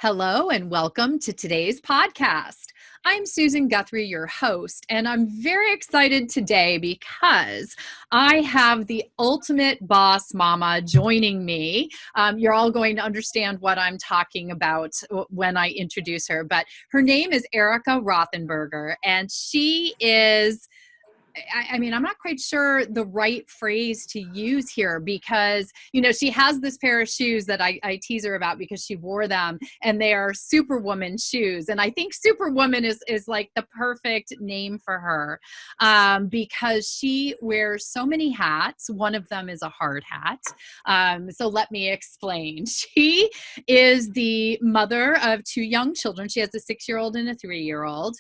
Hello and welcome to today's podcast. I'm Susan Guthrie, your host, and I'm very excited today because I have the ultimate boss mama joining me. You're all going to understand what I'm talking about when I introduce her, but her name is Erika Rothenberger, and she is I'm not quite sure the right phrase to use here because, she has this pair of shoes that I tease her about because she wore them and they are Superwoman shoes. And I think Superwoman is like the perfect name for her because she wears so many hats. One of them is a hard hat. So let me explain. She is the mother of two young children. She has a 6-year-old and a 3-year-old.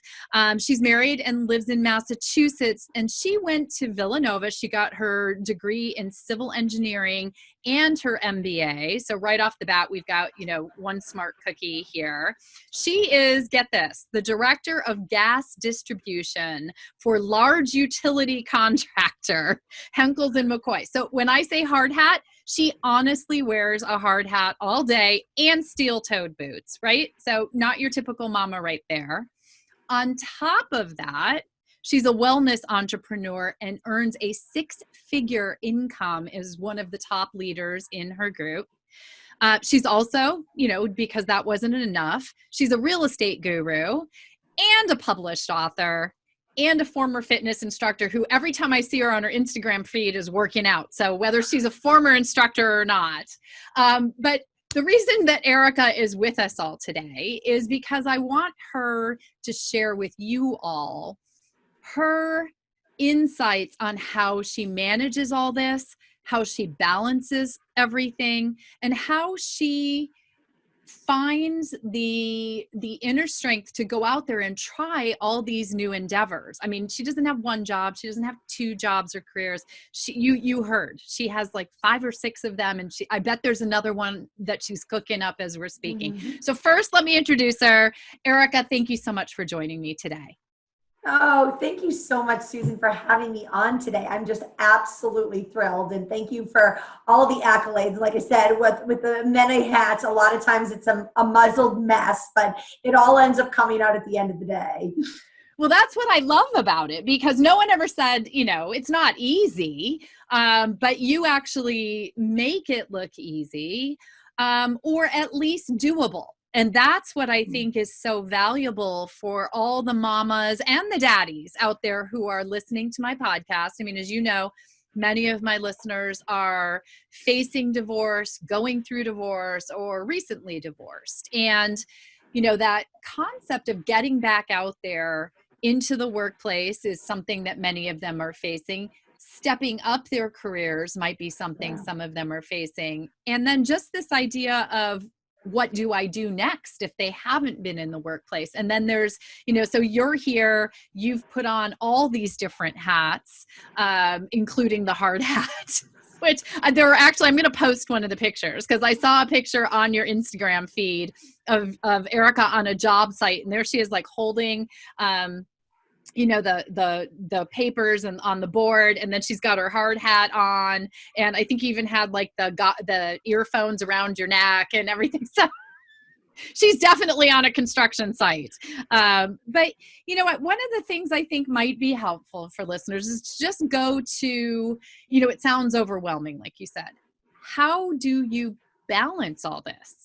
She's married and lives in Massachusetts. And she went to Villanova. She got her degree in civil engineering and her MBA. So right off the bat, we've got, one smart cookie here. She is, get this, the director of gas distribution for large utility contractor, Henkels and McCoy. So when I say hard hat, she honestly wears a hard hat all day and steel-toed boots, right? So not your typical mama right there. On top of that, she's a wellness entrepreneur and earns a 6-figure income as one of the top leaders in her group. She's also, because that wasn't enough, she's a real estate guru and a published author and a former fitness instructor who every time I see her on her Instagram feed is working out. So whether she's a former instructor or not. But the reason that Erika is with us all today is because I want her to share with you all her insights on how she manages all this, how she balances everything, and how she finds the inner strength to go out there and try all these new endeavors. I mean, she doesn't have one job. She doesn't have 2 jobs or careers. You heard, she has like 5 or 6 of them. And I bet there's another one that she's cooking up as we're speaking. Mm-hmm. So first, let me introduce her. Erika, thank you so much for joining me today. Oh, thank you so much, Susan, for having me on today. I'm just absolutely thrilled. And thank you for all the accolades. Like I said, with the many hats, a lot of times it's a muzzled mess, but it all ends up coming out at the end of the day. Well, that's what I love about it, because no one ever said, it's not easy, but you actually make it look easy, or at least doable. And that's what I think is so valuable for all the mamas and the daddies out there who are listening to my podcast. I mean, as you know, many of my listeners are facing divorce, going through divorce, or recently divorced. And, that concept of getting back out there into the workplace is something that many of them are facing. Stepping up their careers might be something some of them are facing. And then just this idea of, what do I do next if they haven't been in the workplace? And then there's, so you're here, you've put on all these different hats, including the hard hat, which I'm going to post one of the pictures because I saw a picture on your Instagram feed of Erika on a job site. And there she is like holding, the papers and on the board, and then she's got her hard hat on, and I think even had like the earphones around your neck and everything. So she's definitely on a construction site. But you know what? One of the things I think might be helpful for listeners is to just go to, it sounds overwhelming, like you said. How do you balance all this?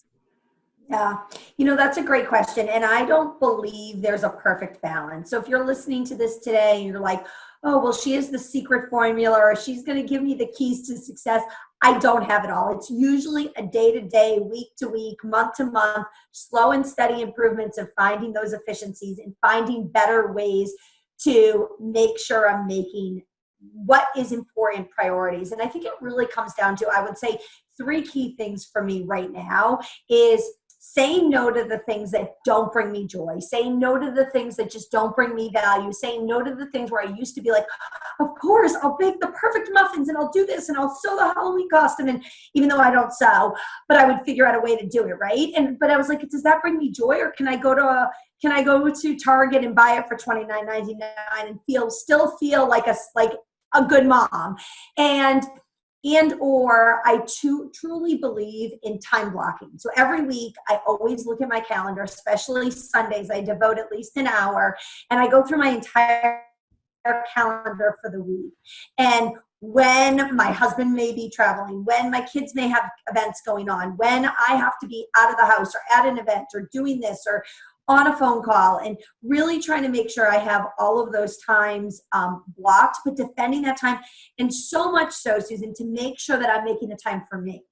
Yeah, that's a great question. And I don't believe there's a perfect balance. So if you're listening to this today and you're like, oh, well, she is the secret formula, or she's going to give me the keys to success, I don't have it all. It's usually a day-to-day, week-to-week, month-to-month, slow and steady improvements of finding those efficiencies and finding better ways to make sure I'm making what is important priorities. And I think it really comes down to, I would say, 3 key things for me right now is saying no to the things that don't bring me joy, saying no to the things that just don't bring me value, saying no to the things where I used to be like, of course, I'll bake the perfect muffins and I'll do this and I'll sew the Halloween costume. And even though I don't sew, but I would figure out a way to do it, right? But I was like, does that bring me joy, or can I go to Target and buy it for $29.99 and still feel like a good mom? And And or I truly believe in time blocking. So every week I always look at my calendar, especially Sundays. I devote at least an hour and I go through my entire calendar for the week. And when my husband may be traveling, when my kids may have events going on, when I have to be out of the house or at an event or doing this or on a phone call, and really trying to make sure I have all of those times blocked, but defending that time. And so much so, Susan, to make sure that I'm making the time for me.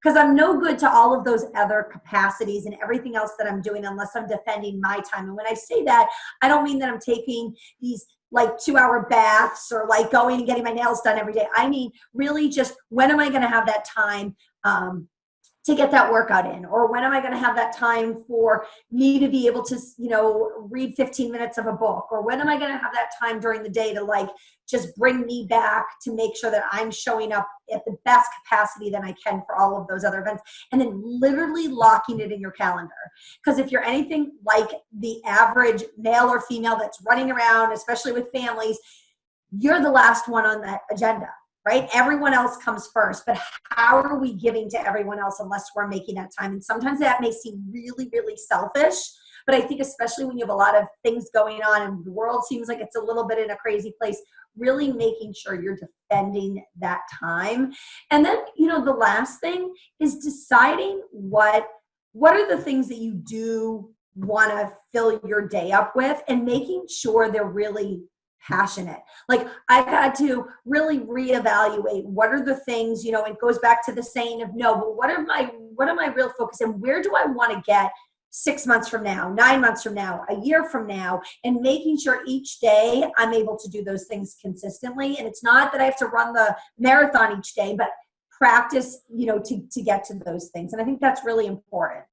Because I'm no good to all of those other capacities and everything else that I'm doing unless I'm defending my time. And when I say that, I don't mean that I'm taking these like 2-hour baths or like going and getting my nails done every day. I mean, really just when am I going to have that time to get that workout in? Or when am I going to have that time for me to be able to, read 15 minutes of a book? Or when am I going to have that time during the day to like just bring me back to make sure that I'm showing up at the best capacity that I can for all of those other events? And then literally locking it in your calendar. Because if you're anything like the average male or female that's running around, especially with families, you're the last one on that agenda. Right? Everyone else comes first, but how are we giving to everyone else unless we're making that time? And sometimes that may seem really, really selfish, but I think especially when you have a lot of things going on and the world seems like it's a little bit in a crazy place, really making sure you're defending that time. And then, the last thing is deciding what are the things that you do want to fill your day up with and making sure they're really passionate. Like I've had to really reevaluate what are the things, it goes back to the saying of no, but what are my real focus and where do I want to get 6 months from now, 9 months from now, a year from now, and making sure each day I'm able to do those things consistently. And it's not that I have to run the marathon each day, but practice, to get to those things. And I think that's really important.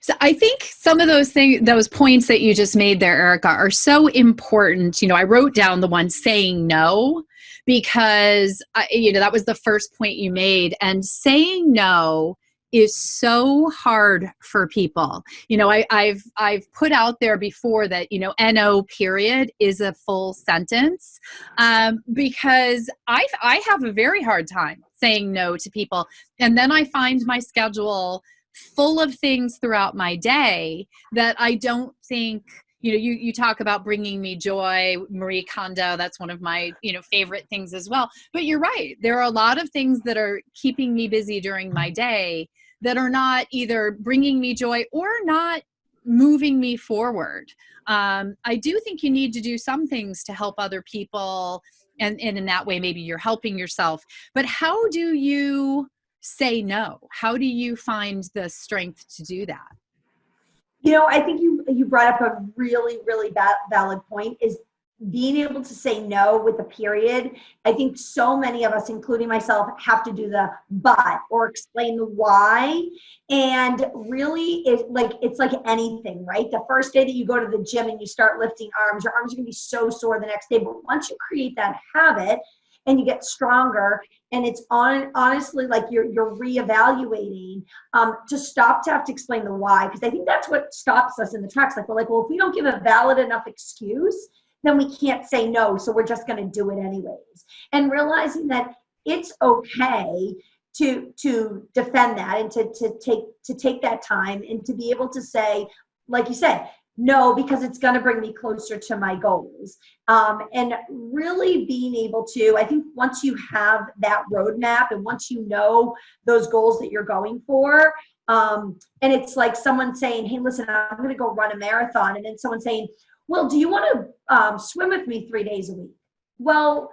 So I think some of those points that you just made there, Erika, are so important. I wrote down the one saying no, because that was the first point you made. And saying no is so hard for people. I've put out there before that, NO period is a full sentence, because I have a very hard time saying no to people. And then I find my schedule full of things throughout my day that I don't think, you talk about bringing me joy, Marie Kondo, that's one of my, favorite things as well. But you're right. There are a lot of things that are keeping me busy during my day that are not either bringing me joy or not moving me forward. I do think you need to do some things to help other people. And in that way, maybe you're helping yourself. But how do you say no? How do you find the strength to do that? I think you brought up a really, really valid point, is being able to say no with a period. I think so many of us, including myself, have to do the but or explain the why. And really, it's like anything, right? The first day that you go to the gym and you start lifting arms, your arms are going to be so sore the next day. But once you create that habit and you get stronger, and it's honestly like you're reevaluating, to stop to have to explain the why, because I think that's what stops us in the tracks. Like we're like, well, if we don't give a valid enough excuse, then we can't say no, so we're just going to do it anyways. And realizing that it's okay to defend that and to take that time and to be able to say, like you said, no, because it's going to bring me closer to my goals. And really being able to, I think once you have that roadmap and once you know those goals that you're going for, and it's like someone saying, hey, listen, I'm going to go run a marathon. And then someone saying, well, do you want to swim with me 3 days a week? Well,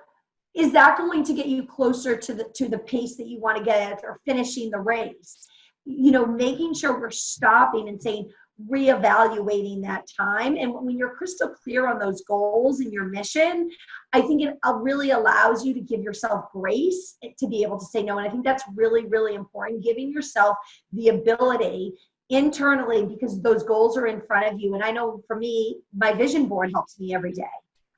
is that going to get you closer to the pace that you want to get at or finishing the race? Making sure we're stopping and saying, reevaluating that time. And when you're crystal clear on those goals and your mission, I think it really allows you to give yourself grace to be able to say no. And I think that's really, really important, giving yourself the ability internally, because those goals are in front of you. And I know for me, my vision board helps me every day.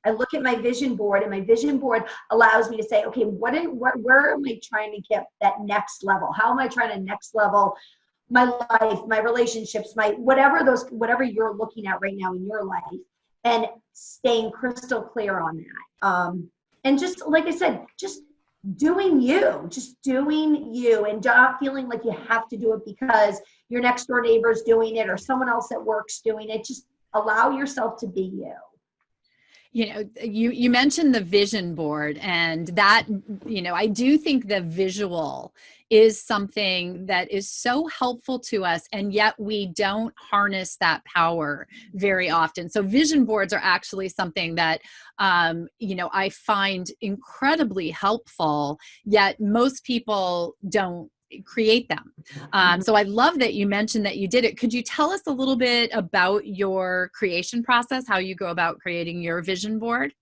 I look at my vision board, and my vision board allows me to say, okay, where am I trying to get that next level? How am I trying to next level my life, my relationships, my whatever you're looking at right now in your life? and staying crystal clear on that. And just like I said, just doing you and not feeling like you have to do it because your next door neighbor's doing it or someone else at work's doing it. Just allow yourself to be you. You know, you mentioned the vision board, and that, you know, I do think the visual is something that is so helpful to us, and yet we don't harness that power very often. So vision boards are actually something that, you know, I find incredibly helpful, yet most people don't create them. So I love that you mentioned that you did it. Could you tell us a little bit about your creation process, how you go about creating your vision board?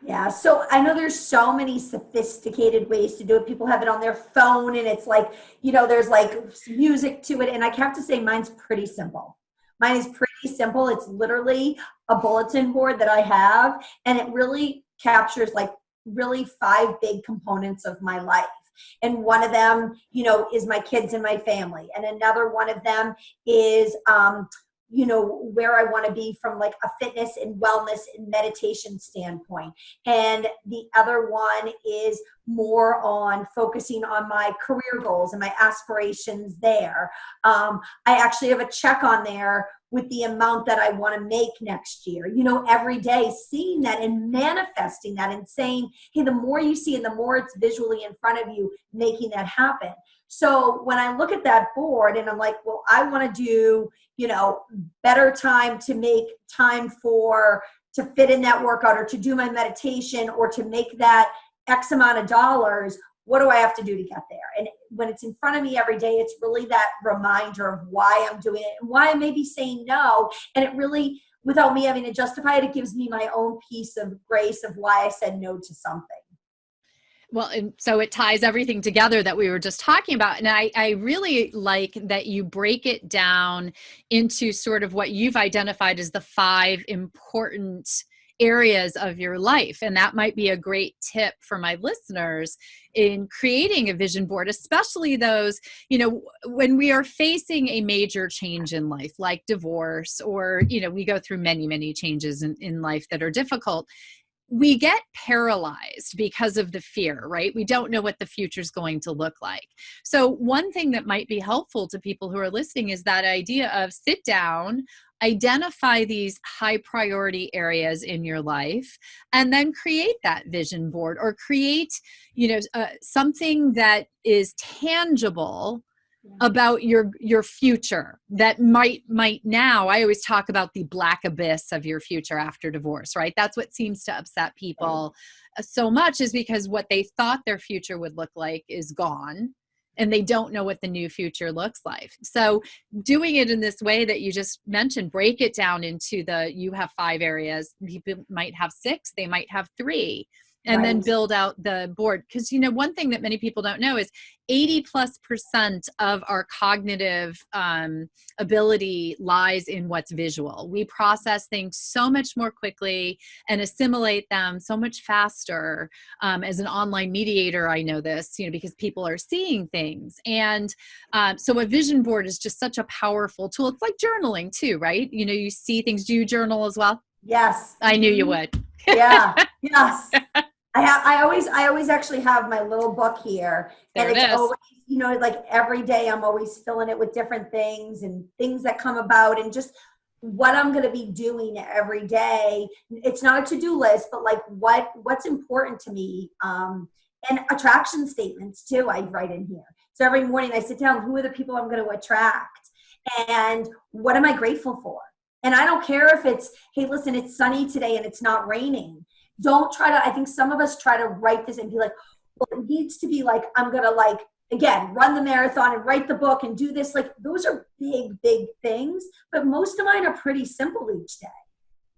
Yeah, so I know there's so many sophisticated ways to do it. People have it on their phone and it's like, you know, there's like music to it. And I have to say mine's pretty simple. Mine is pretty simple. It's literally a bulletin board that I have, and it really captures like really 5 big components of my life. And one of them, you know, is my kids and my family. And another one of them is, you know, where I want to be from like a fitness and wellness and meditation standpoint. And the other one is more on focusing on my career goals and my aspirations there. I actually have a check on there with the amount that I want to make next year, you know, every day, seeing that and manifesting that and saying, hey, the more you see and the more it's visually in front of you, making that happen. So when I look at that board and I'm like, well, I want to do, you know, better time to make time to fit in that workout or to do my meditation or to make that X amount of dollars, what do I have to do to get there? And when it's in front of me every day, it's really that reminder of why I'm doing it and why I may be saying no. And it really, without me having to justify it, it gives me my own piece of grace of why I said no to something. Well, and so it ties everything together that we were just talking about. And I really like that you break it down into sort of what you've identified as the 5 important areas of your life. And that might be a great tip for my listeners in creating a vision board, especially those, you know, when we are facing a major change in life, like divorce, or, you know, we go through many, many changes in life that are difficult. We get paralyzed because of the fear, right? We don't know what the future is going to look like. So one thing that might be helpful to people who are listening is that idea of sit down, identify these high priority areas in your life, and then create that vision board or create, you know, something that is tangible about your future that might now. I always talk about the black abyss of your future after divorce, right? That's what seems to upset people so much, is because what they thought their future would look like is gone, and they don't know what the new future looks like. So doing it in this way that you just mentioned, break it down into you have 5 areas. People might have 6, they might have 3. And then build out the board. Because, you know, one thing that many people don't know is 80+% of our cognitive ability lies in what's visual. We process things so much more quickly and assimilate them so much faster. As an online mediator, I know this, you know, because people are seeing things. And so a vision board is just such a powerful tool. It's like journaling too, right? You know, you see things. Do you journal as well? Yes. I knew you would. Yeah. Yes. I always actually have my little book here, and it's always, you know, like every day I'm always filling it with different things and things that come about and just what I'm going to be doing every day. It's not a to-do list, but like what's important to me, and attraction statements too. I write in here. So every morning I sit down, who are the people I'm going to attract and what am I grateful for? And I don't care if it's, hey, listen, it's sunny today and it's not raining. Don't try to, I think some of us try to write this and be like, well, it needs to be like, I'm going to like, again, run the marathon and write the book and do this. Like those are big, big things, but most of mine are pretty simple each day.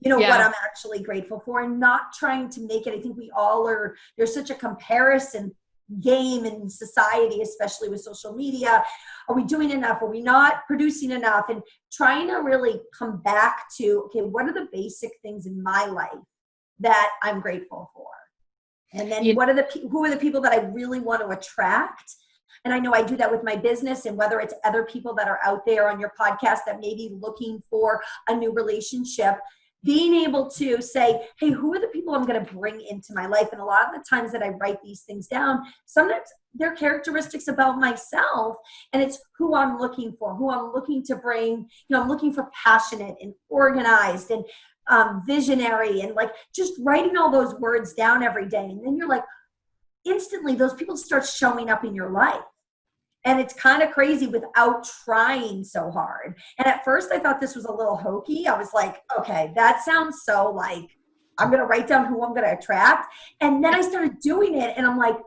You know, what I'm actually grateful for, and not trying to make it. I think we all are, there's such a comparison game in society, especially with social media. Are we doing enough? Are we not producing enough? And trying to really come back to, okay, what are the basic things in my life that I'm grateful for? And then who are the people that I really want to attract? And I know I do that with my business, and whether it's other people that are out there on your podcast that may be looking for a new relationship, being able to say, hey, who are the people I'm going to bring into my life? And a lot of the times that I write these things down, sometimes they're characteristics about myself, and it's who I'm looking for, who I'm looking to bring. I'm looking for passionate and organized and visionary, and like just writing all those words down every day. And then you're like, instantly those people start showing up in your life. And it's kind of crazy without trying so hard. And at first I thought this was a little hokey. I was like, okay, that sounds so like I'm going to write down who I'm going to attract. And then I started doing it and I'm like,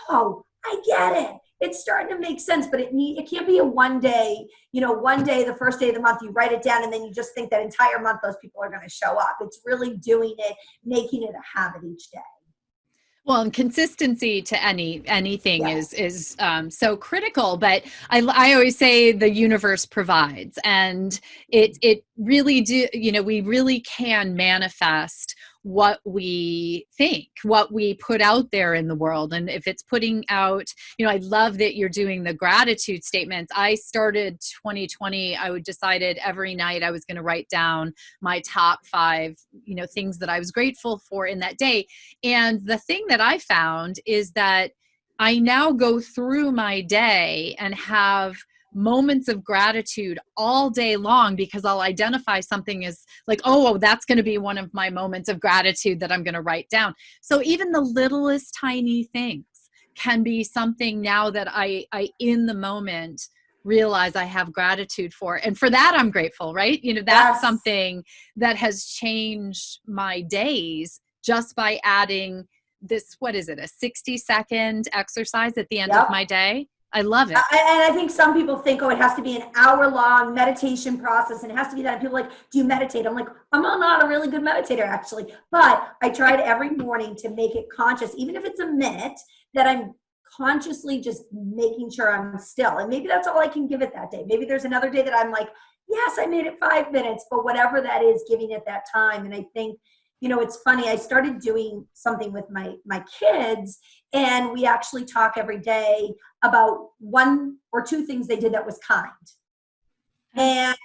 oh, I get it. It's starting to make sense, but it can't be a one day, the first day of the month, you write it down and then you just think that entire month those people are going to show up. It's really doing it, making it a habit each day. Well, and consistency to anything Yes. is so critical. But I always say the universe provides, and it really do. We really can manifest what we think, what we put out there in the world. And if it's putting out, I love that you're doing the gratitude statements. I started 2020. I decided every night I was going to write down my top 5, things that I was grateful for in that day. And the thing that I found is that I now go through my day and have moments of gratitude all day long, because I'll identify something as like, oh, that's going to be one of my moments of gratitude that I'm going to write down. So even the littlest tiny things can be something now that I in the moment realize I have gratitude for. And for that, I'm grateful, right? That's something that has changed my days just by adding this, what is it, a 60-second exercise at the end of my day. I love it. And I think some people think, oh, it has to be an hour-long meditation process, and it has to be that. And people are like, do you meditate? I'm like, I'm not a really good meditator, actually. But I tried every morning to make it conscious, even if it's a minute, that I'm consciously just making sure I'm still. And maybe that's all I can give it that day. Maybe there's another day that I'm like, yes, I made it 5 minutes, but whatever that is, giving it that time. And I think, it's funny. I started doing something with my kids, and we actually talk every day about 1 or 2 things they did that was kind. And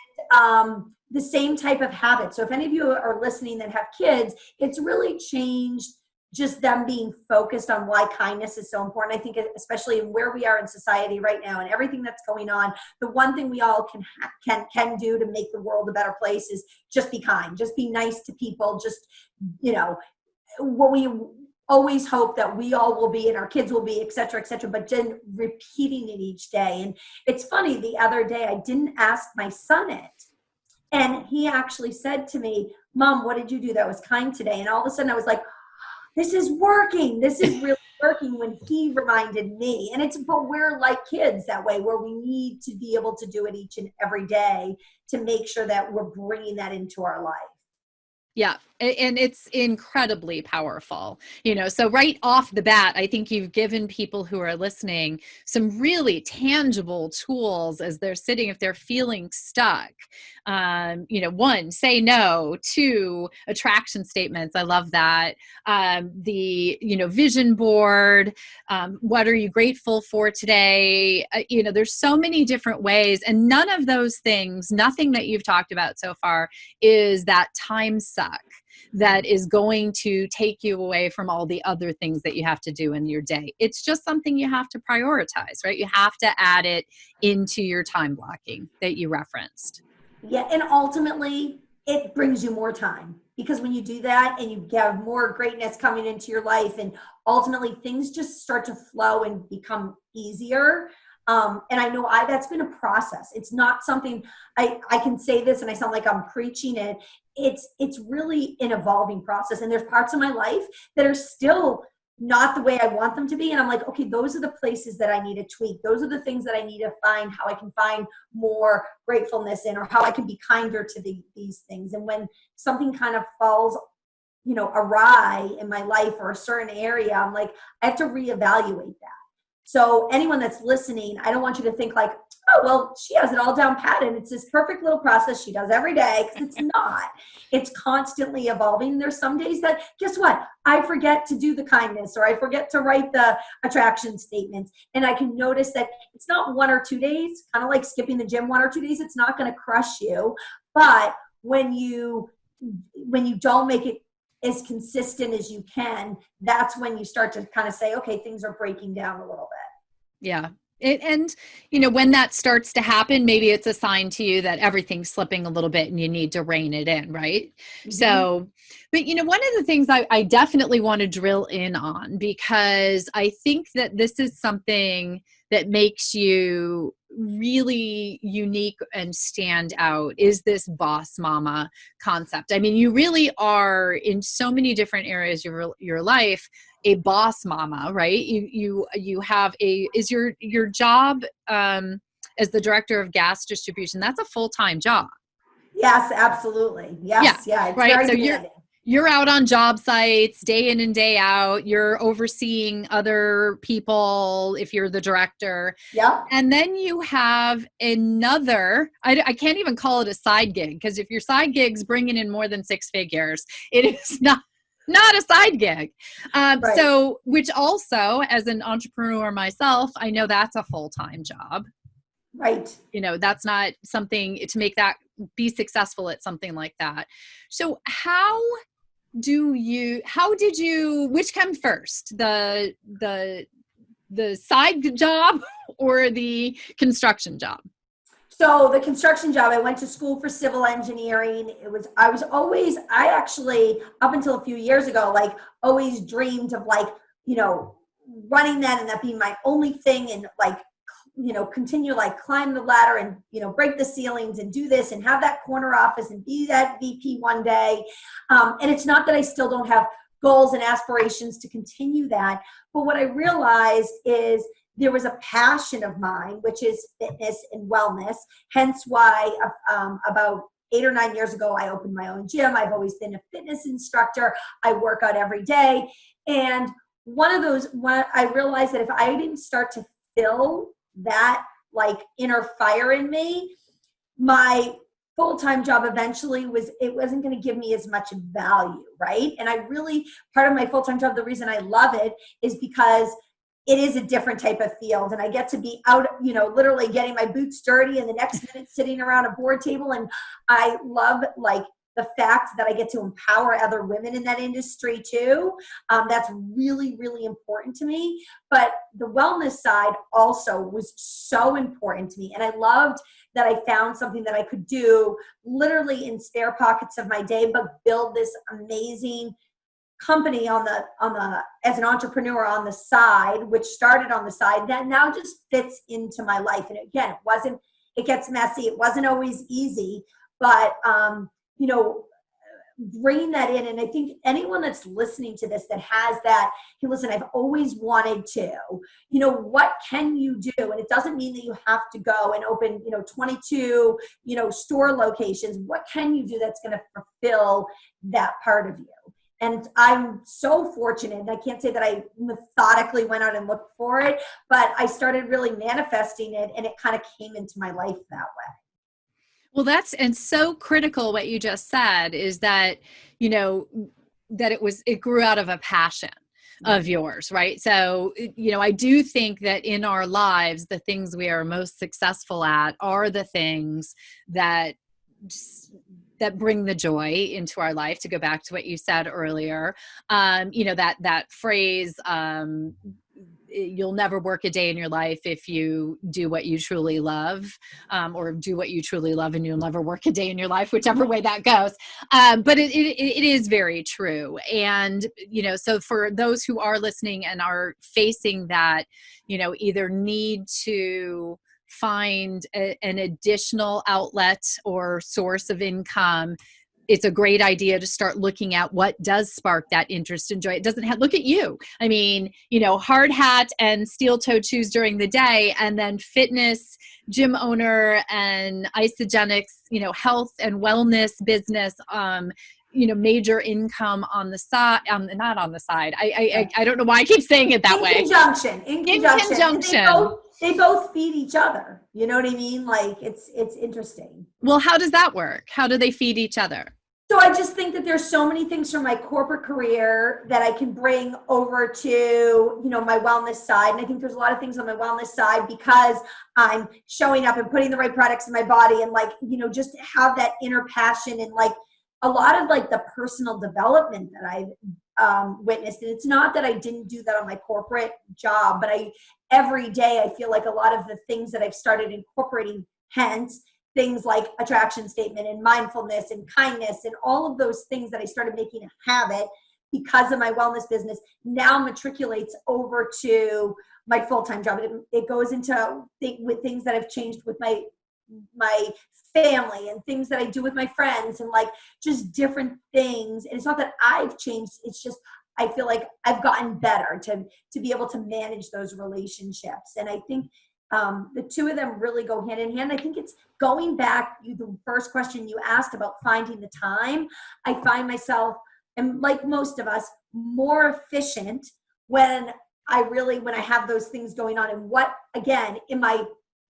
the same type of habit. So if any of you are listening that have kids, it's really changed just them being focused on why kindness is so important. I think especially in where we are in society right now and everything that's going on, the one thing we all can do to make the world a better place is just be kind, just be nice to people, just, what we always hope that we all will be and our kids will be, et cetera, but then repeating it each day. And it's funny, the other day I didn't ask my son it. And he actually said to me, Mom, what did you do that was kind today? And all of a sudden I was like, this is working. This is really working, when he reminded me. And but we're like kids that way, where we need to be able to do it each and every day to make sure that we're bringing that into our life. Yeah. And it's incredibly powerful, so right off the bat, I think you've given people who are listening some really tangible tools as they're sitting, if they're feeling stuck. 1, say no. 2, attraction statements. I love that. The, vision board. What are you grateful for today? There's so many different ways, and none of those things, nothing that you've talked about so far is that time suck that is going to take you away from all the other things that you have to do in your day. It's just something you have to prioritize, right? You have to add it into your time blocking that you referenced. Yeah, and ultimately, it brings you more time, because when you do that and you have more greatness coming into your life, and ultimately things just start to flow and become easier. And I know that's been a process. It's not something I can say this and I sound like I'm preaching it. It's really an evolving process. And there's parts of my life that are still not the way I want them to be. And I'm like, okay, those are the places that I need to tweak. Those are the things that I need to find how I can find more gratefulness in, or how I can be kinder to these things. And when something kind of falls, awry in my life or a certain area, I'm like, I have to reevaluate that. So anyone that's listening, I don't want you to think like, oh, well, she has it all down pat and it's this perfect little process she does every day, because it's not. It's constantly evolving. There's some days that, guess what? I forget to do the kindness, or I forget to write the attraction statements. And I can notice that it's not 1 or 2 days, kind of like skipping the gym 1 or 2 days. It's not going to crush you. But when you when you don't make it as consistent as you can, that's when you start to kind of say, okay, things are breaking down a little bit. Yeah. And, when that starts to happen, maybe it's a sign to you that everything's slipping a little bit and you need to rein it in, right? Mm-hmm. So, but, one of the things I definitely want to drill in on, because I think that this is something that makes you really unique and stand out, is this boss mama concept. I mean, you really are, in so many different areas of your life, a boss mama, right? You have is your job as the director of gas distribution, that's a full-time job. Yes, absolutely. Yes. Yeah. It's right. very So demanding. you're out on job sites day in and day out. You're overseeing other people if you're the director. Yeah. And then you have another, I can't even call it a side gig, because if your side gig's bringing in more than 6 figures, it is not a side gig. Right. So, which also, as an entrepreneur myself, I know that's a full-time job. Right. That's not something to make that be successful at something like that. So which came first, the side job or the construction job? So the construction job, I went to school for civil engineering. I actually, up until a few years ago, like always dreamed of running that and that being my only thing, and continue climb the ladder and, break the ceilings and do this and have that corner office and be that VP one day. And it's not that I still don't have goals and aspirations to continue that. But what I realized is there was a passion of mine, which is fitness and wellness. Hence why about 8 or 9 years ago, I opened my own gym. I've always been a fitness instructor. I work out every day. And I realized that if I didn't start to fill that inner fire in me, my full-time job eventually wasn't going to give me as much value, right? And part of my full-time job, the reason I love it is because it is a different type of field, and I get to be out, literally getting my boots dirty, and the next minute sitting around a board table. And I love the fact that I get to empower other women in that industry too. That's really, really important to me. But the wellness side also was so important to me. And I loved that I found something that I could do literally in spare pockets of my day, but build this amazing company as an entrepreneur on the side, which started on the side, that now just fits into my life. And again, it gets messy. It wasn't always easy, but bringing that in. And I think anyone that's listening to this that has that, hey, listen, I've always wanted to, what can you do? And it doesn't mean that you have to go and open, 22, store locations. What can you do that's going to fulfill that part of you? And I'm so fortunate, and I can't say that I methodically went out and looked for it, but I started really manifesting it, and it kind of came into my life that way. Well, and so critical what you just said is that, that it grew out of a passion of yours, right? So, I do think that in our lives, the things we are most successful at are the things that bring the joy into our life. To go back to what you said earlier, that phrase, you'll never work a day in your life if you do what you truly love, or do what you truly love and you'll never work a day in your life, whichever way that goes. But it is very true. And, so for those who are listening and are facing that, either need to find an additional outlet or source of income, it's a great idea to start looking at what does spark that interest and joy. It doesn't look at you. I mean, hard hat and steel-toed shoes during the day, and then fitness, gym owner, and isogenics, health and wellness business, major income on the side, not on the side. I don't know why I keep saying it that way. In conjunction. They both feed each other. You know what I mean? It's interesting. Well, how does that work? How do they feed each other? So I just think that there's so many things from my corporate career that I can bring over to, my wellness side. And I think there's a lot of things on my wellness side because I'm showing up and putting the right products in my body and just have that inner passion and a lot of like the personal development that I've witnessed, and it's not that I didn't do that on my corporate job, but every day I feel like a lot of the things that I've started incorporating, hence things like attraction statement and mindfulness and kindness and all of those things that I started making a habit because of my wellness business, now matriculates over to my full-time job. It goes into with things that have changed with my family and things that I do with my friends and like just different things. And it's not that I've changed. It's just, I feel like I've gotten better to be able to manage those relationships. And I think the two of them really go hand in hand. I think it's going back, the first question you asked about finding the time. I find myself, and like most of us, more efficient when I have those things going on. And what, again, in my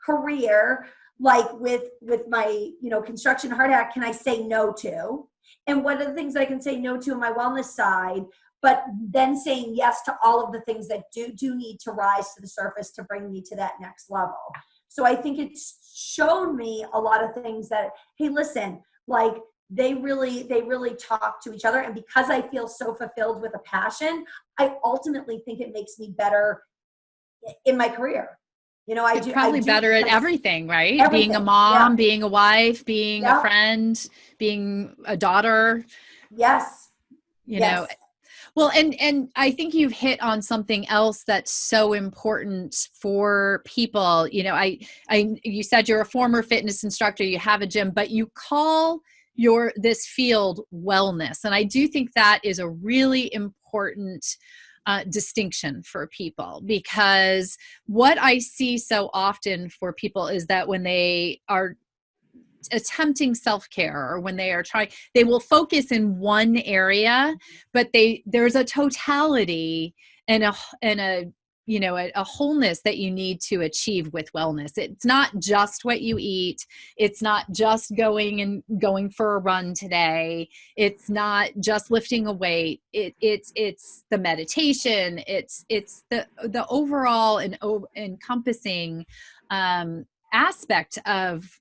career, like with my, construction hard hat, can I say no to? And what are the things that I can say no to on my wellness side, but then saying yes to all of the things that do need to rise to the surface to bring me to that next level. So I think it's shown me a lot of things that, hey, listen, like they really talk to each other. And because I feel so fulfilled with a passion, I ultimately think it makes me better in my career. I do probably better at everything, right? Everything. Being a mom, being a wife, being a friend, being a daughter. Yes. You know, well, and I think you've hit on something else that's so important for people. You said you're a former fitness instructor, you have a gym, but you call this field wellness. And I do think that is a really important distinction for people, because what I see so often for people is that when they are attempting self-care, or when they are trying, they will focus in one area, but there's a totality and a wholeness that you need to achieve with wellness. It's not just what you eat. It's not just going for a run today. It's not just lifting a weight. It's the meditation. It's the overall and encompassing aspect of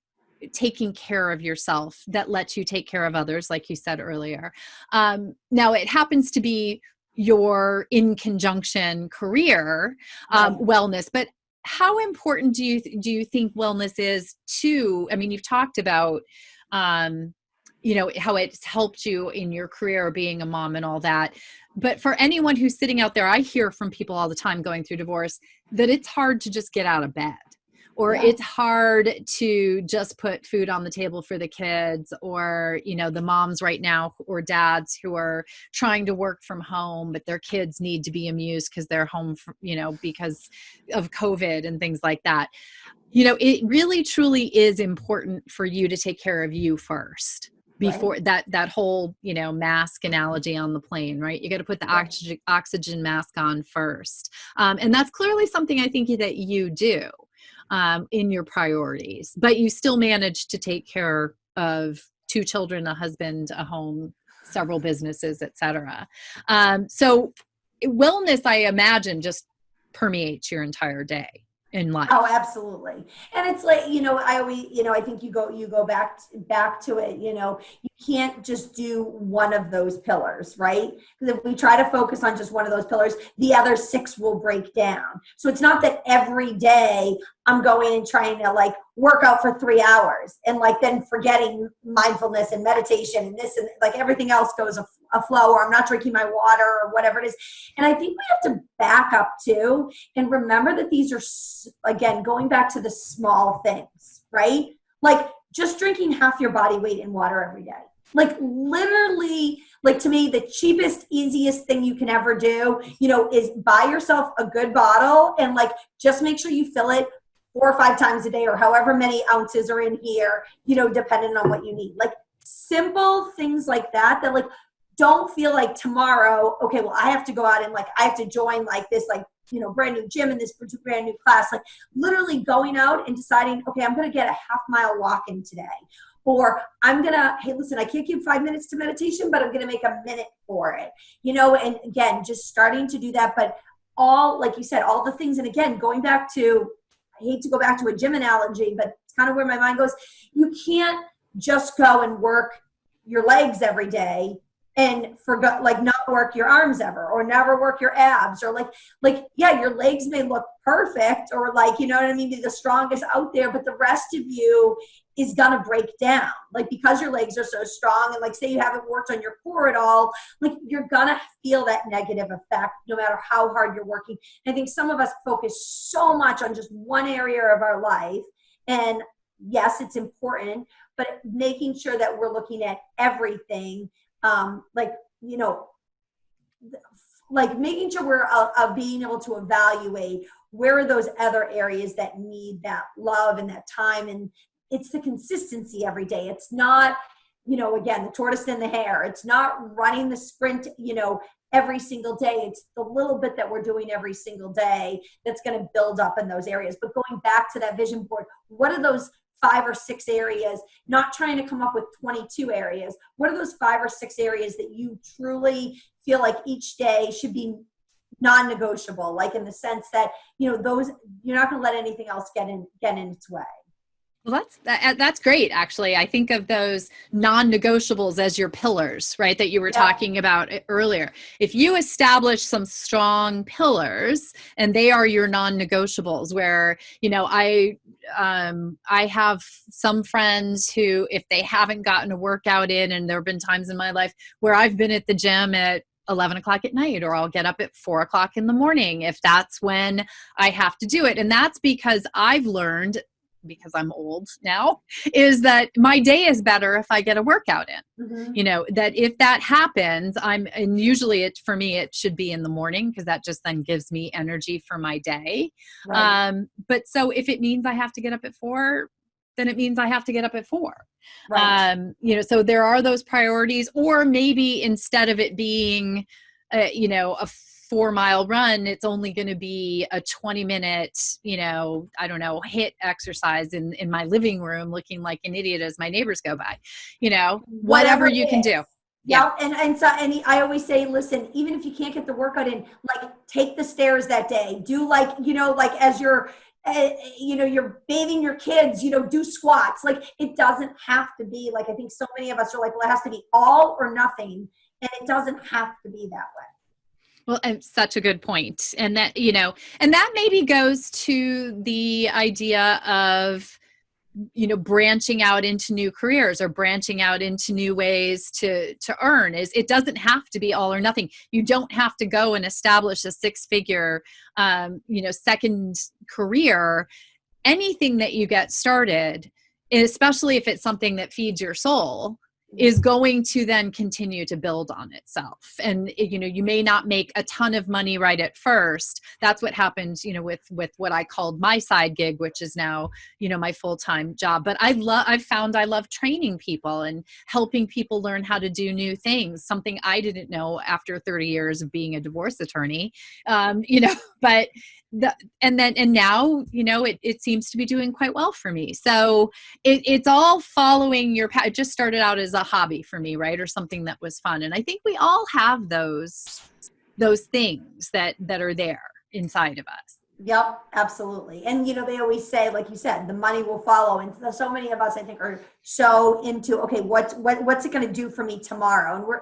taking care of yourself that lets you take care of others, like you said earlier. Now it happens to be your in conjunction career wellness, but how important do you think wellness is to, I mean, you've talked about how it's helped you in your career being a mom and all that, but for anyone who's sitting out there, I hear from people all the time going through divorce that it's hard to just get out of bed, or it's hard to just put food on the table for the kids, or, the moms right now or dads who are trying to work from home, but their kids need to be amused because they're home, because of COVID and things like that. It really truly is important for you to take care of you first. Before that whole, mask analogy on the plane, right? You got to put the oxygen mask on first. And that's clearly something I think that you do. In your priorities, but you still manage to take care of 2 children, a husband, a home, several businesses, etc. So wellness, I imagine, just permeates your entire day in life. Oh, absolutely. And it's like, I always, I think you go back to it, you can't just do one of those pillars, right? Because if we try to focus on just one of those pillars, the other 6 will break down. So it's not that every day I'm going and trying to like work out for 3 hours and like then forgetting mindfulness and meditation and this and like everything else goes aflow, or I'm not drinking my water or whatever it is. And I think we have to back up too and remember that these are, again, going back to the small things, right? Like just drinking half your body weight in water every day. Like literally, like to me, the cheapest, easiest thing you can ever do, is buy yourself a good bottle and like just make sure you fill it 4 or 5 times a day, or however many ounces are in here, depending on what you need. Like simple things like that like don't feel like tomorrow, okay, well, I have to go out and like I have to join like this like brand new gym in this brand new class. Like literally going out and deciding, okay, I'm going to get a half-mile walk in today. Or I'm going to, hey, listen, I can't give 5 minutes to meditation, but I'm going to make a minute for it, and again, just starting to do that. But all, like you said, all the things, and again, going back to, I hate to go back to a gym analogy, but it's kind of where my mind goes. You can't just go and work, your legs every day and forgot, like, not work your arms ever, or never work your abs, or yeah, your legs may look perfect, or like, you know what I mean, be the strongest out there, but the rest of you is gonna break down, like, because your legs are so strong, and like, say you haven't worked on your core at all, like, you're gonna feel that negative effect no matter how hard you're working. And I think some of us focus so much on just one area of our life, and yes, it's important, but making sure that we're looking at everything, like, you know, like making sure we're being able to evaluate where are those other areas that need that love and that time. And it's the consistency every day. It's not, you know, again, the tortoise and the hare. It's not running the sprint, you know, every single day. It's the little bit that we're doing every single day that's going to build up in those areas. But going back to that vision board, what are those 5 or 6 areas, not trying to come up with 22 areas. What are those 5 or 6 areas that you truly feel like each day should be non-negotiable? Like, in the sense that, you know, those, you're not going to let anything else get in its way. Well, that's great, actually. I think of those non-negotiables as your pillars, right, that you were talking about earlier. If you establish some strong pillars, and they are your non-negotiables, where, you know, I have some friends who, if they haven't gotten a workout in, and there have been times in my life where I've been at the gym at 11 o'clock at night, or I'll get up at 4 o'clock in the morning if that's when I have to do it. And that's because I've learned, because I'm old now, is that my day is better if I get a workout in. Mm-hmm. You know, that if that happens, and usually for me, it should be in the morning, because that just then gives me energy for my day. Right. But so if it means I have to get up at 4, then it means I have to get up at 4. Right. You know, so there are those priorities. Or maybe instead of it being, you know, a 4-mile run, it's only going to be a 20-minute, you know, I don't know, HIIT exercise in my living room, looking like an idiot as my neighbors go by, you know, whatever you can do. Yeah. And I always say, listen, even if you can't get the workout in, like, take the stairs that day. Do, like, you know, like, as you're, you know, you're bathing your kids, you know, do squats. Like, it doesn't have to be, like, I think so many of us are like, well, it has to be all or nothing. And it doesn't have to be that way. Well, and such a good point. And that, you know, and that maybe goes to the idea of, you know, branching out into new careers, or branching out into new ways to earn. Is it doesn't have to be all or nothing. You don't have to go and establish a 6-figure, you know, second career. Anything that you get started, especially if it's something that feeds your soul, is going to then continue to build on itself. And, you know, you may not make a ton of money right at first. That's what happened, you know, with what I called my side gig, which is now, you know, my full-time job. But I've found I love training people and helping people learn how to do new things, something I didn't know after 30 years of being a divorce attorney, you know, but and now, you know, it seems to be doing quite well for me. So it's all following your path. It just started out as a hobby for me, right? Or something that was fun. And I think we all have those things that are there inside of us. Yep, absolutely. And, you know, they always say, like you said, the money will follow. And so many of us, I think, are so into, okay, what's it going to do for me tomorrow? And we're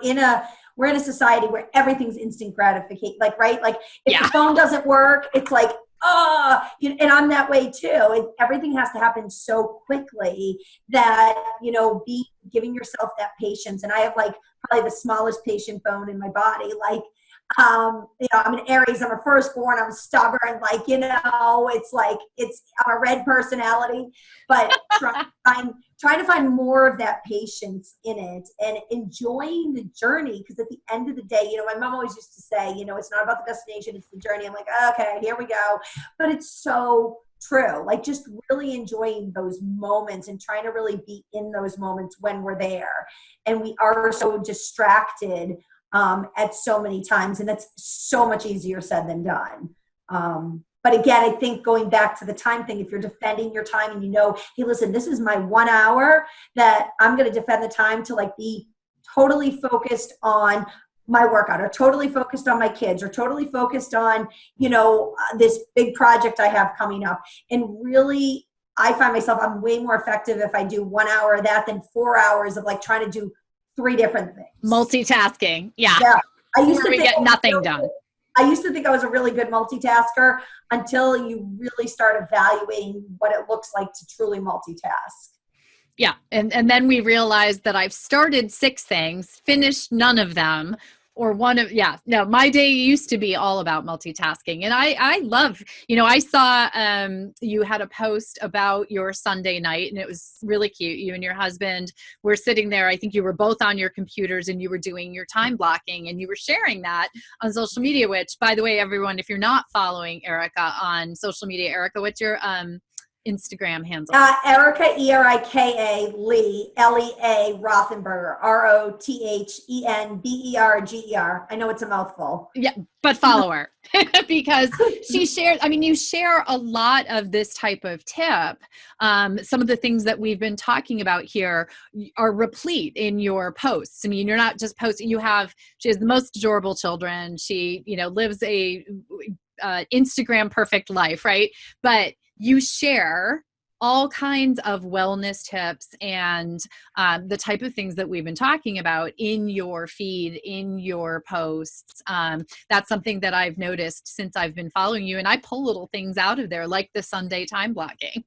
in a society where everything's instant gratification. Like, right? Like, if the phone doesn't work, it's like, you know, and I'm that way too. Everything has to happen so quickly that, you know, giving yourself that patience. And I have, like, probably the smallest patient bone in my body. Like, you know, I'm an Aries, I'm a firstborn, I'm stubborn, like, you know, it's like, I'm a red personality, but trying to find more of that patience in it and enjoying the journey. Because at the end of the day, you know, my mom always used to say, you know, it's not about the destination, it's the journey. I'm like, okay, here we go. But it's so true. Like, just really enjoying those moments and trying to really be in those moments when we're there. And we are so distracted at so many times, and that's so much easier said than done. But again, I think going back to the time thing, if you're defending your time and you know, hey, listen, this is my 1 hour that I'm going to defend the time to, like, be totally focused on my workout, or totally focused on my kids, or totally focused on, you know, this big project I have coming up. And really, I find myself, I'm way more effective if I do 1 hour of that than 4 hours of, like, trying to do 3 different things. Multitasking. Yeah. Yeah. Or we get nothing done. I used to think I was a really good multitasker until you really start evaluating what it looks like to truly multitask. Yeah. And then we realized that I've started 6 things, finished none of them, or one of, yeah, no, my day used to be all about multitasking. And I love, I saw you had a post about your Sunday night, and it was really cute. You and your husband were sitting there. I think you were both on your computers and you were doing your time blocking, and you were sharing that on social media, which, by the way, everyone, if you're not following Erika on social media, Erika, what's your Instagram handle? Erika, Erika, Lee, Lea, Rothenberger, Rothenberger. I know it's a mouthful. Yeah, but follow her because she shares, you share a lot of this type of tip. Some of the things that we've been talking about here are replete in your posts. You're not just posting, she has the most adorable children. She, lives a Instagram perfect life, right? But you share all kinds of wellness tips and the type of things that we've been talking about in your feed, in your posts. That's something that I've noticed since I've been following you, and I pull little things out of there, like the Sunday time blocking.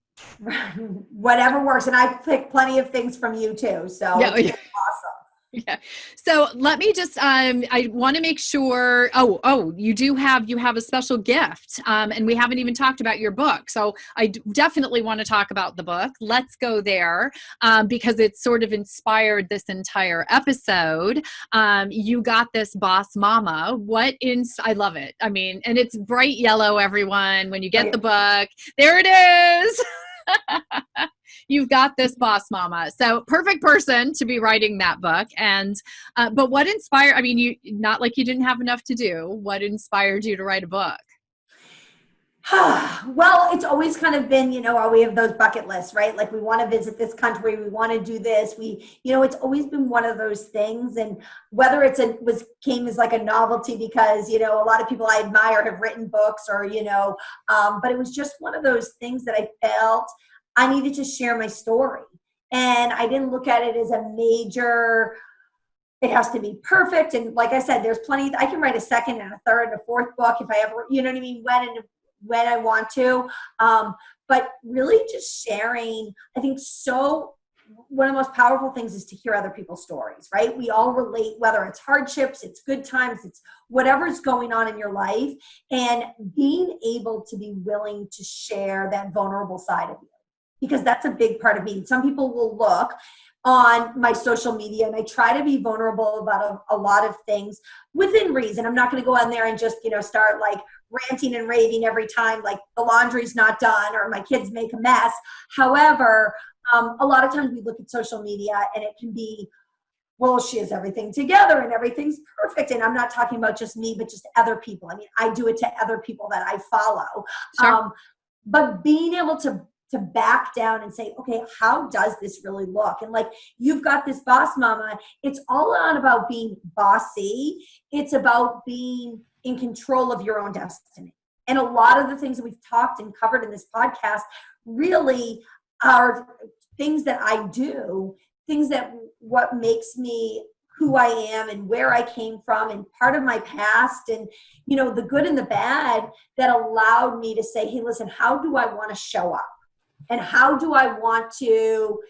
Whatever works, and I pick plenty of things from you too, so yeah. it's awesome. Yeah. So let me just, I want to make sure, you have a special gift. And we haven't even talked about your book. So I definitely want to talk about the book. Let's go there, because it's sort of inspired this entire episode. You got this, Boss Mama. I love it. And it's bright yellow, everyone. When you get the book, there it is. You've got this, Boss Mama. So perfect person to be writing that book. And, but what inspired, you, not like you didn't have enough to do. What inspired you to write a book? Well, it's always kind of been, we have those bucket lists, right? Like, we want to visit this country. We want to do this. It's always been one of those things. And whether came as like a novelty because, a lot of people I admire have written books or, but it was just one of those things that I felt I needed to share my story. And I didn't look at it as a major, it has to be perfect. And like I said, there's plenty, I can write a second and a third and a fourth book if I ever, when I want to. But really just sharing, I think one of the most powerful things is to hear other people's stories, right? We all relate, whether it's hardships, it's good times, it's whatever's going on in your life, and being able to be willing to share that vulnerable side of you. Because that's a big part of me. Some people will look on my social media, and I try to be vulnerable about a lot of things within reason. I'm not going to go on there and just, start like ranting and raving every time like the laundry's not done or my kids make a mess. However, a lot of times we look at social media and it can be, well, she has everything together and everything's perfect. And I'm not talking about just me, but just other people. I do it to other people that I follow. Sure. But being able to back down and say, okay, how does this really look? And like, you've got this, Boss Mama. It's all not about being bossy. It's about being in control of your own destiny. And a lot of the things that we've talked and covered in this podcast really are things that I do, things that what makes me who I am and where I came from and part of my past and, the good and the bad that allowed me to say, hey, listen, how do I want to show up? And how do I want to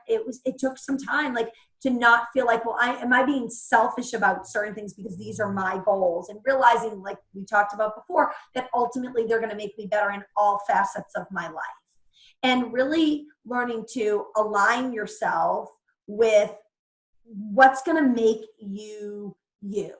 it took some time, like, to not feel like, well, am I being selfish about certain things because these are my goals, and realizing, like we talked about before, that ultimately they're going to make me better in all facets of my life. And really learning to align yourself with what's going to make you you.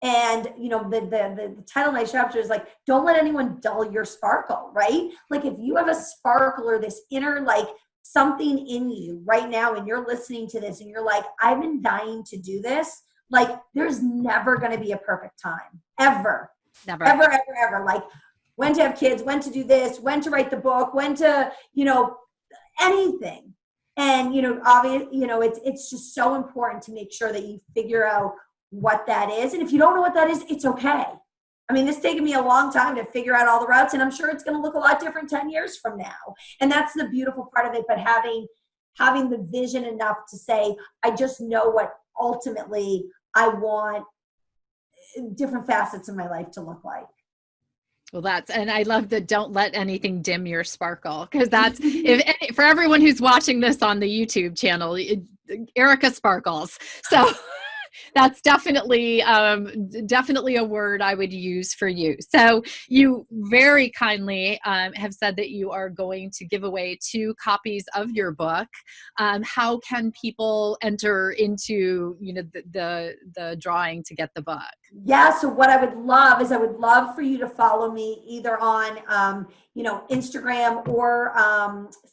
And, the title of my chapter is like, don't let anyone dull your sparkle, right? Like, if you have a sparkle or this inner, like, something in you right now and you're listening to this and you're like, I've been dying to do this, like, there's never going to be a perfect time. Ever. Never. Ever. Like, when to have kids, when to do this, when to write the book, when to, anything. And, it's just so important to make sure that you figure out what that is. And if you don't know what that is, it's okay. This taken me a long time to figure out all the routes, and I'm sure it's going to look a lot different 10 years from now. And that's the beautiful part of it. But having having the vision enough to say, I just know what ultimately I want different facets of my life to look like. Well, and I love the don't let anything dim your sparkle, because that's, for everyone who's watching this on the YouTube channel, Erika sparkles. So that's definitely a word I would use for you. So you very kindly have said that you are going to give away 2 copies of your book. How can people enter into the drawing to get the book? Yeah, so what I would love is I would love for you to follow me either on Instagram or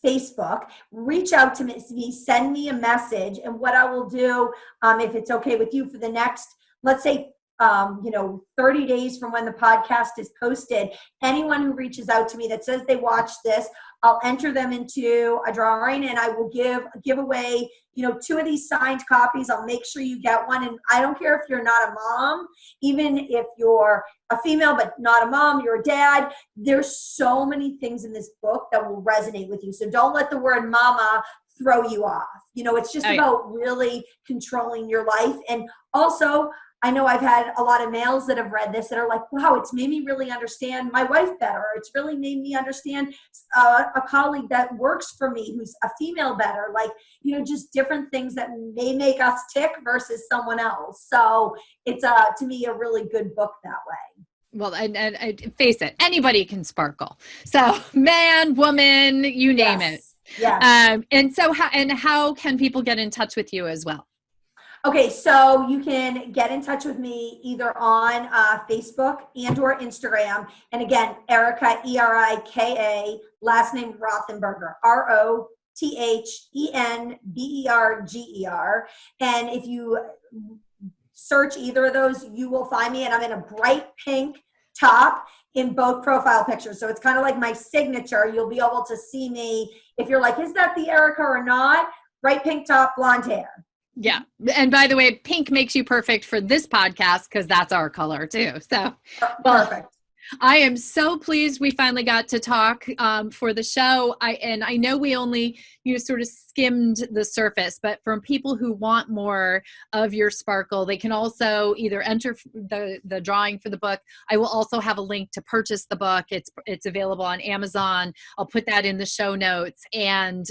Facebook. Reach out to me, send me a message, and what I will do, if it's okay with you, for the next, let's say 30 days from when the podcast is posted, anyone who reaches out to me that says they watched this, I'll enter them into a drawing, and I will give away 2 of these signed copies. I'll make sure you get one. And I don't care if you're not a mom, even if you're a female but not a mom, you're a dad. There's so many things in this book that will resonate with you. So don't let the word mama throw you off. It's just about really controlling your life. And also, I know I've had a lot of males that have read this that are like, wow, it's made me really understand my wife better. It's really made me understand a colleague that works for me who's a female better. Like, just different things that may make us tick versus someone else. So it's, to me, a really good book that way. Well, and face it, anybody can sparkle. So man, woman, you name it. Yes. And so how can people get in touch with you as well? Okay, so you can get in touch with me either on Facebook and or Instagram. And again, Erika, Erika, last name Rothenberger, Rothenberger. And if you search either of those, you will find me. And I'm in a bright pink top in both profile pictures. So it's kind of like my signature. You'll be able to see me if you're like, is that the Erika or not? Bright pink top, blonde hair. Yeah. And by the way, pink makes you perfect for this podcast because that's our color too. So, perfect. I am so pleased we finally got to talk for the show. I know we only sort of skimmed the surface, but for people who want more of your sparkle, they can also either enter the drawing for the book. I will also have a link to purchase the book. It's available on Amazon. I'll put that in the show notes, and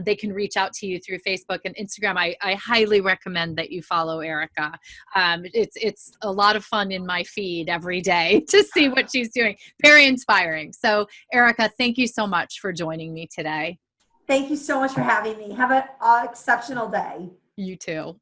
they can reach out to you through Facebook and Instagram. I highly recommend that you follow Erika. It's a lot of fun in my feed every day to see what she's doing. Very inspiring. So Erika, thank you so much for joining me today. Thank you so much for having me. Have an exceptional day. You too.